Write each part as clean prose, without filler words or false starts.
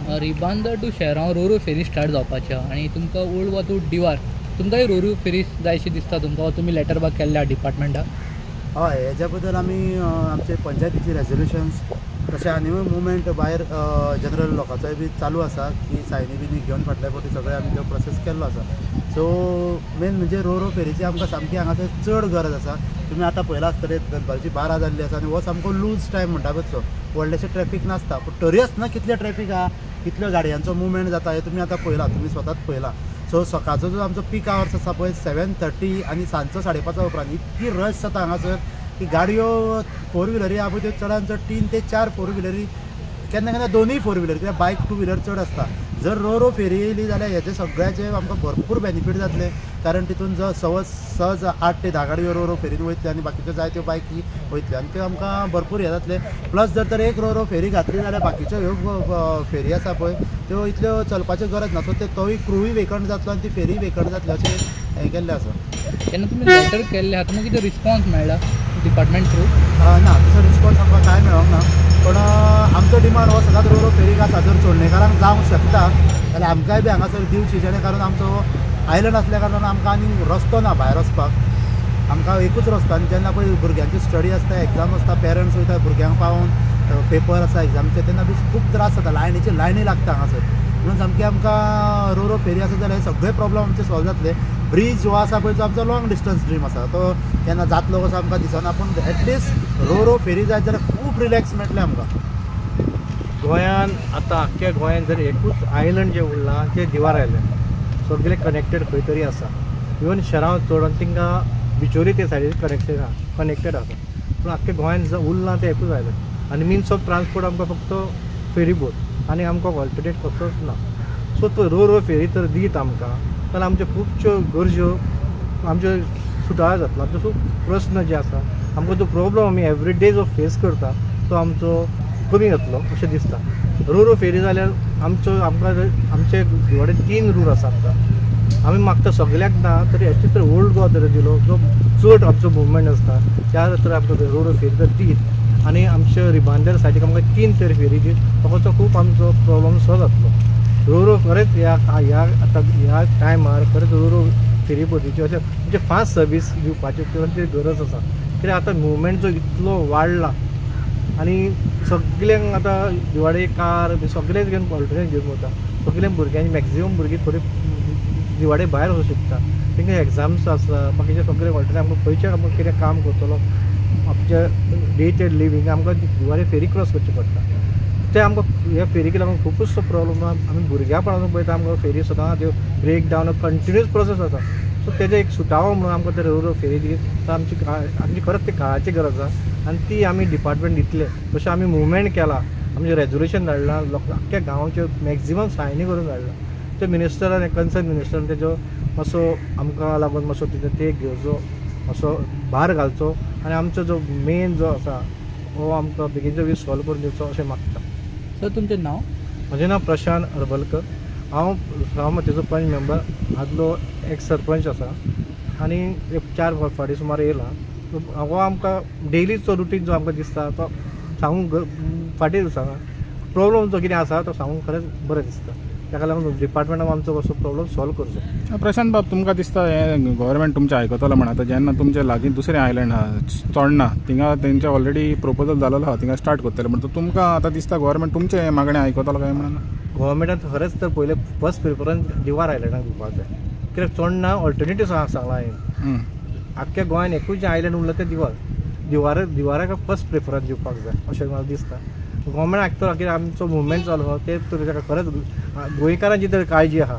रिबांदर to शेराव Roro Pheri start जावपाचें आनी तुमकां ओल्ड वातू डिवार तुमकांय रोरो फेरी जाय अशी दिसता तुमकां तुमी लेटर बॅक केल्ल्या डिपार्टमेंटाक? हय, हेज्या बद्दल आमी आमचे पंचायतीचे रेजोल्युशन्स तशें आनीय मुवमेंट भायर जनरल लोकांचोय बी चालू आसा की सायनी बी घेवन फाटल्या फावटी सगळे आमी तो प्रोसेस केल्लो आसा. सो मेन म्हणजे रोरो फेरीची आमकां सामकी हांगासर चड गरज आसा. तुमी आतां पळयला आसतले दनपारची 12 जाल्ली आसा आनी हो सामको लूज टायम म्हणटा पळय, व्हडलेशें ट्रॅफीक नासता. पूण तरी आसतना कितलें ट्रॅफीक आहा, कितल्यो गाडयांचो मुवमेंट जाता हे तुमी आतां पळयला, तुमी स्वताच पळयला. सो सकाळचो जो आमचो पीक आवर्स आसा पळय 7:30 आनी सांजचो 5:30 उपरांत इतकी रश जाता हांगासर की गाडयो 4 व्हिलरी आहा पळय त्यो चडान चड 3 ते 4 4 व्हिलरी, केन्ना केन्ना 2 4 व्हिलर, कित्याक बायक 2 व्हिलर चड आसता. जर रोरो फेरी येयली जाल्यार हेजे सगळ्याचे आमकां भरपूर बेनिफीट जातले. कारण तितून जो सहज 8 ते 10 गाडयो रोरो फेरीन वयतले आनी बाकीच्यो जायत्यो बायकी वयतल्यो आनी त्यो आमकां भरपूर हे जातले. प्लस जर तर एक रोरो फेरी घातली जाल्यार बाकीच्यो ह्यो फेरी आसा पळय त्यो इतल्यो चलपाची गरज ना. सो तोय क्रूय वेकंट जातलो आनी ती फेरी वेकंट जातली अशें हें केल्लें आसा. तेन्ना तुमी लेटर केल्ले आहा, तुमकां कितें रिस्पॉन्स मेळ्ळा डिपार्टमेंट थ्रू? ना, तसो रिस्पॉन्स आमकां कांय मेळोंक ना. पण आमचो डिमांड हो सदांच रोरो फेरी घाता. जर चोडणेकारांक जावंक शकता जाल्यार आमकांय बी हांगासर दिवची, जेणे कारण आमचो आयलंड असल्या कारणान आमकां आनी रस्तो ना भायर वचपाक. आमकां एकूच रस्तो आनी जेन्ना पळय भुरग्यांची स्टडी आसता, एग्जाम आसता, पेरंट्स वयता भुरग्यांक पावोवन, पेपर आसा एग्जामीचे, तेन्ना बी खूब त्रास जाता. लायनी लागता हांगासर. म्हणून सामकी आमकां रोरो फेरी आसा जाल्यार हे सगळे प्रॉब्लम आमचे सॉल्व जातले. ब्रीज जो आसा पळय तो आमचो लॉंग डिस्टन्स ड्रीम आसा, तो केन्ना जातलो कसो आमकां दिसना. पूण एटलिस्ट रोरो फेरी जायत जाल्यार खूब रिलॅक्स मेळटलें आमकां. गोंयान आतां आख्ख्या गोंयान जर एकूच आयलंड जें उरलां तें दिवार आयलंड. सगळे कनेक्टेड खंय तरी आसा. इवन शहरां चोडून तिंगा बिचोली ते सायडीक कनेक्टेड आसा. पूण आख्ख्या गोंयान उरलां तें एकूच आयलंड आनी मिन्स ऑफ ट्रान्सपोर्ट आमकां फक्त फेरी बोट आनी आमकां ऑल्टरनेट कसोच ना. सो तो रोरो फेरी तर दीत आमकां जाल्यार आमच्यो खुबश्यो गरज्यो आमच्यो सुटाळ जातलो. आमचो खूब प्रस्न जे आसा, आमकां जो प्रॉब्लम आमी एवरी डे जो फेस करता तो आमचो कमी जातलो अशें दिसता. रोरो फेरी जाल्यार आमकां आमचे व्हडे 3 रूट आसा. आमी मागता सगळ्याक ना तरी एटलीस्ट तर ओल्ड गोवा तरी दिलो, जो चड आमचो मुवमेंट आसता त्या तर आमकां रोरो फेरी तर दीत आनी आमच्या रिबांदर सायडीक आमकां 3 तरी फेरी दीत. ताचो खूब आमचो प्रॉब्लम सॉल्व जातलो. रोरो खरेंच ह्या टायमार खरेंच रोरो फेरी बोटीची अशें म्हणजे फास्ट सर्वीस दिवपाची गरज आसा. कित्याक आतां मुवमेंट जो इतलो वाडला आनी सगळ्यांक आतां दिवाळे कार सगळेच घेवन ऑल्टरनेट घेवन वता. सगळ्या भुरग्यांनी मॅक्झिमम भुरगीं थोडी दिवाळे भायर वचूंक शिकता, तांकां एग्जाम्स आसा, बाकीचे सगळे ऑल्टरनेट आमकां खंयचें आमकां कितें काम करतलो आमच्या डे टू डे लिविंग आमकां दिवाळे फेरी क्रॉस करची पडटा. ते आमकां ह्या फेरीक लागून खुबूच प्रॉब्लम आमी भुरग्यापणान पळयता. आमकां फेरी सदां त्यो ब्रेक डावन कंटिन्यूस प्रोसेस आसा. सो तेजे एक सुटावो म्हणून आमकां ते रोरो फेरी दीत. तर आमची खरंच ती काळाची गरज आसा आनी ती आमी डिपार्टमेंट दितले. तशें आमी मुवमेंट केला, आमचें रेजोल्युशन धाडलां, आख्ख्या गांवांच्यो मॅक्झिमम सायनी करून धाडला. ते मिनिस्टरान कन्सर्न मिनिस्टरान तेजो मातसो आमकां लागून मातसो ते घेवचो, मातसो भार घालचो आनी आमचो जो मेन जो आसा हो आमकां बेगीनचो वीस सॉल्व करून दिवचो अशें मागता. सर तुमचें नांव? म्हजें नांव प्रशांत हरबलकर. हांव ग्रामपंचायतीचो पंच मेंबर, आदलो एक्स सरपंच आसा आनी 4 फावटी सुमार येयला. हो आमकां डेलीचो रुटीन जो आमकां दिसता तो सांगूंक फाटीं दिसना. प्रॉब्लम जो कितें आसा तो सांगूंक खरेंच बरें दिसता. ताका लागून डिपार्टमेंटान आमचो असो प्रॉब्लम सॉल्व करचो. प्रशांत बाब, तुमकां दिसता हें गव्हर्मेंट तुमचें आयकतलो म्हण आतां जेन्ना तुमचे लागीं दुसरें आयलंड आहा चोडणा थिंगा तेंचे ऑलरेडी प्रपोजल जालेलो आहा, थिंगा स्टार्ट करतले म्हणटा तुमकां आतां दिसता गव्हर्मेंट तुमचें मागणें आयकतलो काय म्हणून? गव्हर्मेंटान खरेंच तर पयलें फर्स्ट प्रिफरन्स दिवार आयलंडाक दिवपाक जाय. कित्याक चोडणा ऑल्टरनेटीव सांगलां हांवें. आख्ख्या गोंयान एकूच आयलंड उरलें तें दिवाराक फर्स्ट प्रिफरन्स दिवपाक जाय अशें म्हाका दिसता. गव्हर्मेंट आयकतलो कित्याक आमचो मुवमेंट चालू आहा ते ताका खरेंच गोंयकारांची तर काळजी आहा.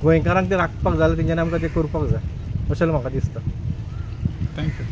गोंयकारांक ते राखपाक जाय तेंच्यांनी आमकां ते करपाक जाय अशें म्हाका दिसता. थँक्यू.